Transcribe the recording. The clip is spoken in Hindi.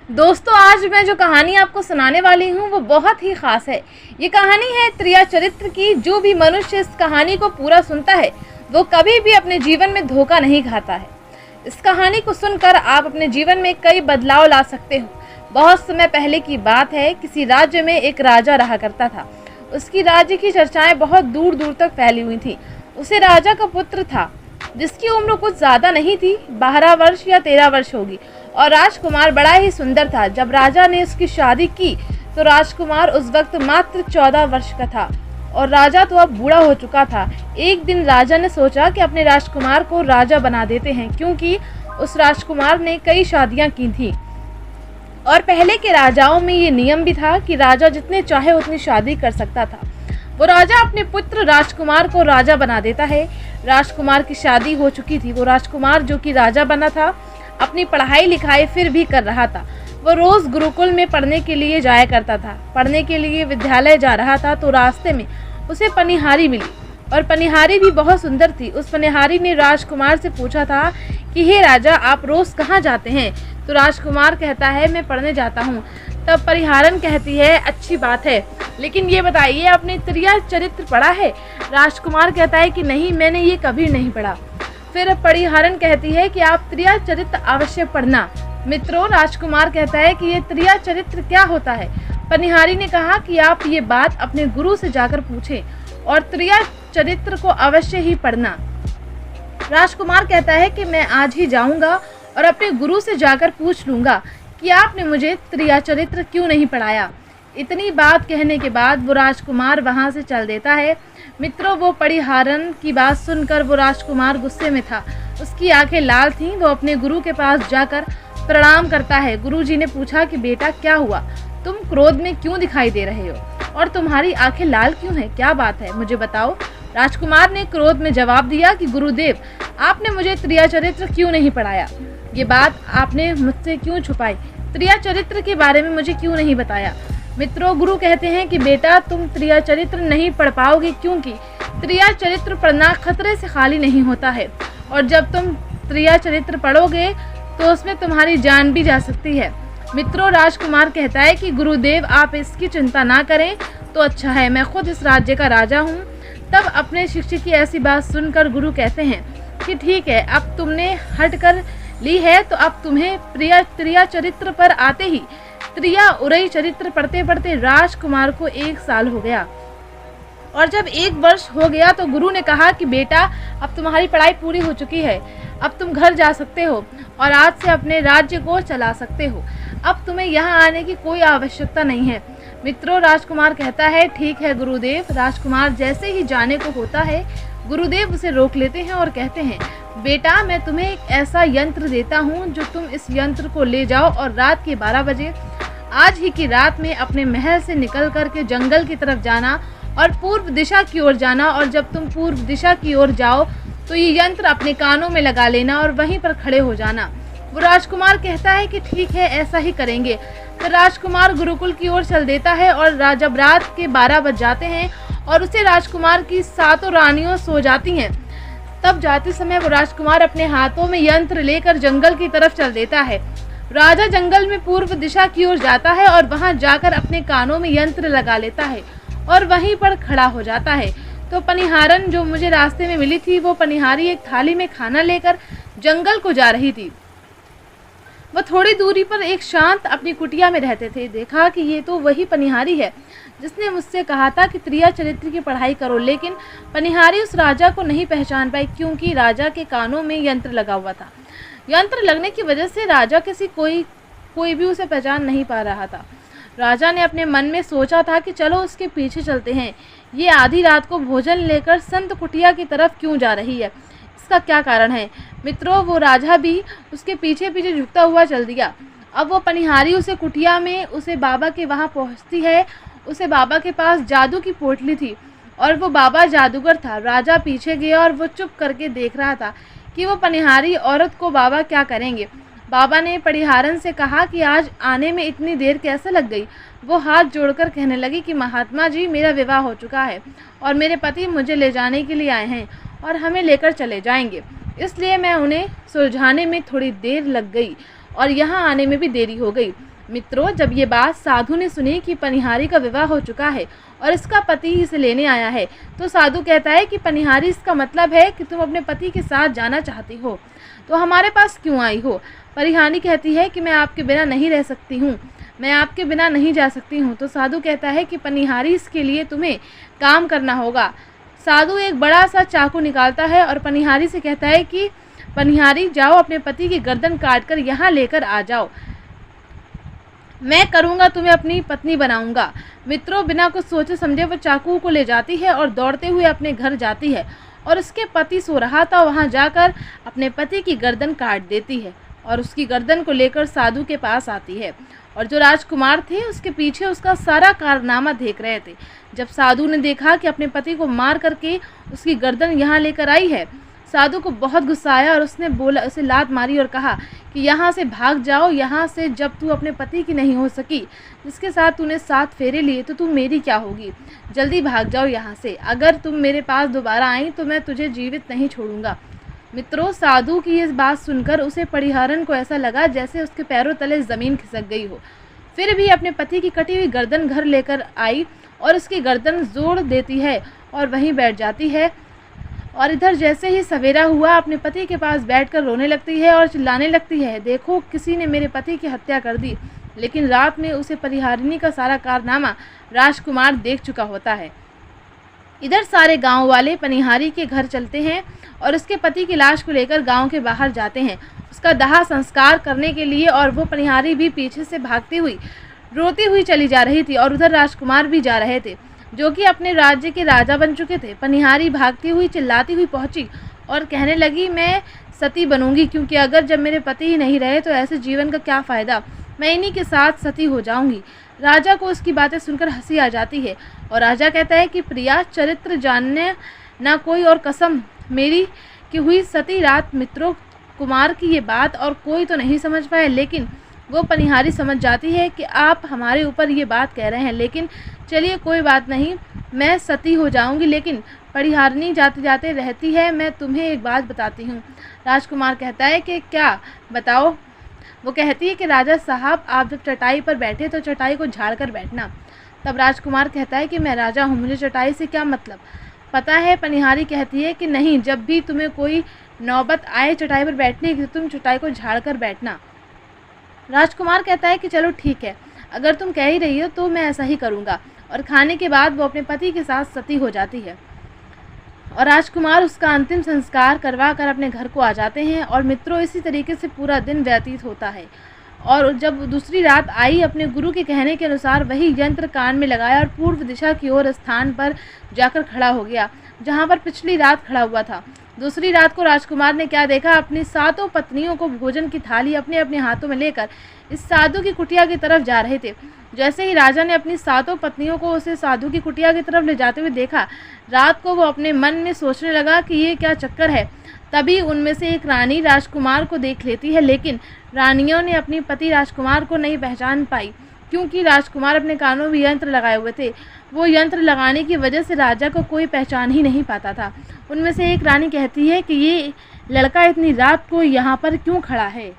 दोस्तों, आज मैं जो कहानी आपको सुनाने वाली हूँ वो बहुत ही ख़ास है। ये कहानी है त्रिया चरित्र की। जो भी मनुष्य इस कहानी को पूरा सुनता है वो कभी भी अपने जीवन में धोखा नहीं खाता है। इस कहानी को सुनकर आप अपने जीवन में कई बदलाव ला सकते हो। बहुत समय पहले की बात है। किसी राज्य में एक राजा रहा करता था। उसकी राज्य की चर्चाएं बहुत दूर दूर तक फैली हुई थी। उसे राजा का पुत्र था जिसकी उम्र कुछ ज़्यादा नहीं थी, 12 वर्ष या 13 वर्ष होगी, और राजकुमार बड़ा ही सुंदर था। जब राजा ने उसकी शादी की तो राजकुमार उस वक्त मात्र 14 वर्ष का था और राजा तो अब बूढ़ा हो चुका था। एक दिन राजा ने सोचा कि अपने राजकुमार को राजा बना देते हैं, क्योंकि उस राजकुमार ने कई शादियां की थी और पहले के राजाओं में ये नियम भी था कि राजा जितने चाहे उतनी शादी कर सकता था। वो राजा अपने पुत्र राजकुमार को राजा बना देता है। राजकुमार की शादी हो चुकी थी। वो राजकुमार जो कि राजा बना था अपनी पढ़ाई लिखाई फिर भी कर रहा था। वो रोज़ गुरुकुल में पढ़ने के लिए जाया करता था। पढ़ने के लिए विद्यालय जा रहा था तो रास्ते में उसे पनिहारी मिली और पनिहारी भी बहुत सुंदर थी। उस पनिहारी ने राजकुमार से पूछा था कि हे राजा, आप रोज़ कहाँ जाते हैं? तो राजकुमार कहता है, मैं पढ़ने जाता हूँ। तब परिहारन कहती है, अच्छी बात है, लेकिन ये बताइए आपने त्रिया चरित्र पढ़ा है? राजकुमार कहता है कि नहीं, मैंने ये कभी नहीं पढ़ा। फिर परिहारन कहती है कि आप त्रिया चरित्र अवश्य पढ़ना। मित्रों, राजकुमार कहता है कि ये त्रिया चरित्र क्या होता है? पनिहारी ने कहा कि आप ये बात अपने गुरु से जाकर पूछें और त्रिया चरित्र को अवश्य ही पढ़ना। राजकुमार कहता है कि मैं आज ही जाऊंगा और अपने गुरु से जाकर पूछ लूंगा कि आपने मुझे त्रिया चरित्र क्यों नहीं पढ़ाया। इतनी बात कहने के बाद वो राजकुमार वहाँ से चल देता है। मित्रों, वो परिहारन की बात सुनकर वो राजकुमार गुस्से में था। उसकी आंखें लाल थीं। वो अपने गुरु के पास जाकर प्रणाम करता है। गुरुजी ने पूछा कि बेटा, क्या हुआ? तुम क्रोध में क्यों दिखाई दे रहे हो और तुम्हारी आंखें लाल क्यों हैं? क्या बात है, मुझे बताओ। राजकुमार ने क्रोध में जवाब दिया कि गुरुदेव, आपने मुझे त्रिया चरित्र क्यों नहीं पढ़ाया? ये बात आपने मुझसे क्यों छुपाई? त्रिया चरित्र के बारे में मुझे क्यों नहीं बताया? मित्रों, गुरु कहते हैं कि बेटा, तुम त्रिया चरित्र नहीं पढ़ पाओगे, क्योंकि त्रिया चरित्र पढ़ना खतरे से खाली नहीं होता है और जब तुम त्रिया चरित्र पढ़ोगे तो उसमें तुम्हारी जान भी जा सकती है। मित्रों, राजकुमार कहता है कि गुरुदेव, आप इसकी चिंता ना करें तो अच्छा है, मैं खुद इस राज्य का राजा हूँ। तब अपने शिष्य की ऐसी बात सुनकर गुरु कहते हैं कि ठीक है, अब तुमने हट कर ली है तो अब तुम्हें त्रिया चरित्र पर आते ही त्रिया उरई चरित्र पढ़ते पढ़ते राजकुमार को 1 साल हो गया और जब 1 वर्ष हो गया तो गुरु ने कहा कि बेटा, अब तुम्हारी पढ़ाई पूरी हो चुकी है, अब तुम घर जा सकते हो और आज से अपने राज्य को चला सकते हो। अब तुम्हें यहाँ आने की कोई आवश्यकता नहीं है। मित्रों, राजकुमार कहता है, ठीक है गुरुदेव। राजकुमार जैसे ही जाने को होता है, गुरुदेव उसे रोक लेते हैं और कहते हैं, बेटा, मैं तुम्हें एक ऐसा यंत्र देता हूँ जो तुम इस यंत्र को ले जाओ और रात के 12 बजे आज ही की रात में अपने महल से निकल कर के जंगल की तरफ जाना और पूर्व दिशा की ओर जाना, और जब तुम पूर्व दिशा की ओर जाओ तो ये यंत्र अपने कानों में लगा लेना और वहीं पर खड़े हो जाना। वो राजकुमार कहता है कि ठीक है, ऐसा ही करेंगे। तो राजकुमार गुरुकुल की ओर चल देता है और जब रात के 12 बज जाते हैं और उसे राजकुमार की 7 रानियों सो जाती हैं, तब जाते समय वो राजकुमार अपने हाथों में यंत्र लेकर जंगल की तरफ चल देता है। राजा जंगल में पूर्व दिशा की ओर जाता है और वहां जाकर अपने कानों में यंत्र लगा लेता है और वहीं पर खड़ा हो जाता है। तो पनिहारन जो मुझे रास्ते में मिली थी, वो पनिहारी एक थाली में खाना लेकर जंगल को जा रही थी। वह थोड़ी दूरी पर एक शांत अपनी कुटिया में रहते थे। देखा कि ये तो वही पनिहारी है जिसने मुझसे कहा था कि त्रिया चरित्र की पढ़ाई करो, लेकिन पनिहारी उस राजा को नहीं पहचान पाई, क्योंकि राजा के कानों में यंत्र लगा हुआ था। यंत्र लगने की वजह से राजा कोई भी उसे पहचान नहीं पा रहा था। राजा ने अपने मन में सोचा था कि चलो उसके पीछे चलते हैं। ये आधी रात को भोजन लेकर संत कुटिया की तरफ क्यों जा रही है? इसका क्या कारण है? मित्रों, वो राजा भी उसके पीछे पीछे झुकता हुआ चल दिया। अब वो पनिहारी उसे कुटिया में उसे बाबा के वहाँ पहुँचती है। उसे बाबा के पास जादू की पोटली थी और वो बाबा जादूगर था। राजा पीछे गया और वो चुप करके देख रहा था कि वो पनिहारी औरत को बाबा क्या करेंगे। बाबा ने परिहारन से कहा कि आज आने में इतनी देर कैसे लग गई। वो हाथ जोड़कर कहने लगी कि महात्मा जी, मेरा विवाह हो चुका है और मेरे पति मुझे ले जाने के लिए आए हैं और हमें लेकर चले जाएंगे, इसलिए मैं उन्हें सुलझाने में थोड़ी देर लग गई और यहाँ आने में भी देरी हो गई। मित्रों, जब ये बात साधु ने सुनी कि पनिहारी का विवाह हो चुका है और इसका पति इसे लेने आया है, तो साधु कहता है कि पनिहारी, इसका मतलब है कि तुम अपने पति के साथ जाना चाहती हो, तो हमारे पास क्यों आई हो? पनिहारी कहती है कि मैं आपके बिना नहीं रह सकती हूँ, मैं आपके बिना नहीं जा सकती हूँ। तो साधु कहता है कि पनिहारी, इसके लिए तुम्हें काम करना होगा। साधु एक बड़ा सा चाकू निकालता है और पनिहारी से कहता है कि पनिहारी, जाओ अपने पति की गर्दन काट कर यहाँ लेकर आ जाओ, मैं करूँगा, तुम्हें अपनी पत्नी बनाऊँगा। मित्रों, बिना कुछ सोचे समझे वो चाकू को ले जाती है और दौड़ते हुए अपने घर जाती है और उसके पति सो रहा था वहाँ जाकर अपने पति की गर्दन काट देती है और उसकी गर्दन को लेकर साधु के पास आती है। और जो राजकुमार थे उसके पीछे उसका सारा कारनामा देख रहे थे। जब साधु ने देखा कि अपने पति को मार करके उसकी गर्दन यहाँ लेकर आई है, साधु को बहुत गुस्सा आया और उसने बोला, उसे लात मारी और कहा कि यहाँ से भाग जाओ, यहाँ से जब तू अपने पति की नहीं हो सकी, जिसके साथ तूने 7 फेरे लिए, तो तू मेरी क्या होगी? जल्दी भाग जाओ यहाँ से, अगर तुम मेरे पास दोबारा आई तो मैं तुझे जीवित नहीं छोड़ूंगा। मित्रों, साधु की इस बात सुनकर उसे परिहारन को ऐसा लगा जैसे उसके पैरों तले ज़मीन खिसक गई हो। फिर भी अपने पति की कटी हुई गर्दन घर लेकर आई और उसकी गर्दन जोड़ देती है और वहीं बैठ जाती है। और इधर जैसे ही सवेरा हुआ, अपने पति के पास बैठकर रोने लगती है और चिल्लाने लगती है, देखो, किसी ने मेरे पति की हत्या कर दी। लेकिन रात में उसे परिहारिणी का सारा कारनामा राजकुमार देख चुका होता है। इधर सारे गांव वाले पनिहारी के घर चलते हैं और उसके पति की लाश को लेकर गांव के बाहर जाते हैं उसका दाह संस्कार करने के लिए। और वो पनिहारी भी पीछे से भागती हुई रोती हुई चली जा रही थी और उधर राजकुमार भी जा रहे थे, जो कि अपने राज्य के राजा बन चुके थे। पनिहारी भागती हुई चिल्लाती हुई पहुंची और कहने लगी, मैं सती बनूंगी, क्योंकि अगर जब मेरे पति ही नहीं रहे तो ऐसे जीवन का क्या फ़ायदा, मैं इन्हीं के साथ सती हो जाऊंगी। राजा को उसकी बातें सुनकर हंसी आ जाती है और राजा कहता है कि प्रिया, चरित्र जानने ना कोई और कसम मेरी कि हुई सती रात। मित्रों, कुमार की ये बात और कोई तो नहीं समझ पाए, लेकिन वो पनिहारी समझ जाती है कि आप हमारे ऊपर ये बात कह रहे हैं, लेकिन चलिए कोई बात नहीं, मैं सती हो जाऊंगी। लेकिन परिहारिणी जाते जाते रहती है, मैं तुम्हें एक बात बताती हूँ। राजकुमार कहता है कि क्या, बताओ। वो कहती है कि राजा साहब, आप जब चटाई पर बैठे तो चटाई को झाड़ कर बैठना। तब राजकुमार कहता है कि मैं राजा हूँ, मुझे चटाई से क्या मतलब, पता है। पनिहारी कहती है कि नहीं, जब भी तुम्हें कोई नौबत आए चटाई पर बैठने की, तुम चटाई को झाड़ कर बैठना। राजकुमार कहता है कि चलो ठीक है, अगर तुम कह ही रही हो तो मैं ऐसा ही करूँगा। और खाने के बाद वो अपने पति के साथ सती हो जाती है और राजकुमार उसका अंतिम संस्कार करवा कर अपने घर को आ जाते हैं। और मित्रों, इसी तरीके से पूरा दिन व्यतीत होता है। और जब दूसरी रात आई, अपने गुरु के कहने के अनुसार वही यंत्र कान में लगाया और पूर्व दिशा की ओर स्थान पर जाकर खड़ा हो गया जहाँ पर पिछली रात खड़ा हुआ था। दूसरी रात को राजकुमार ने क्या देखा, अपनी 7 पत्नियों को भोजन की थाली अपने अपने हाथों में लेकर इस साधु की कुटिया की तरफ जा रहे थे। जैसे ही राजा ने अपनी 7 पत्नियों को उसे साधु की कुटिया की तरफ ले जाते हुए देखा, रात को वो अपने मन में सोचने लगा कि ये क्या चक्कर है। तभी उनमें से एक रानी राजकुमार को देख लेती है, लेकिन रानियों ने अपनी पति राजकुमार को नहीं पहचान पाई, क्योंकि राजकुमार अपने कानों में यंत्र लगाए हुए थे। वो यंत्र लगाने की वजह से राजा को कोई पहचान ही नहीं पाता था। उनमें से एक रानी कहती है कि ये लड़का इतनी रात को यहाँ पर क्यों खड़ा है।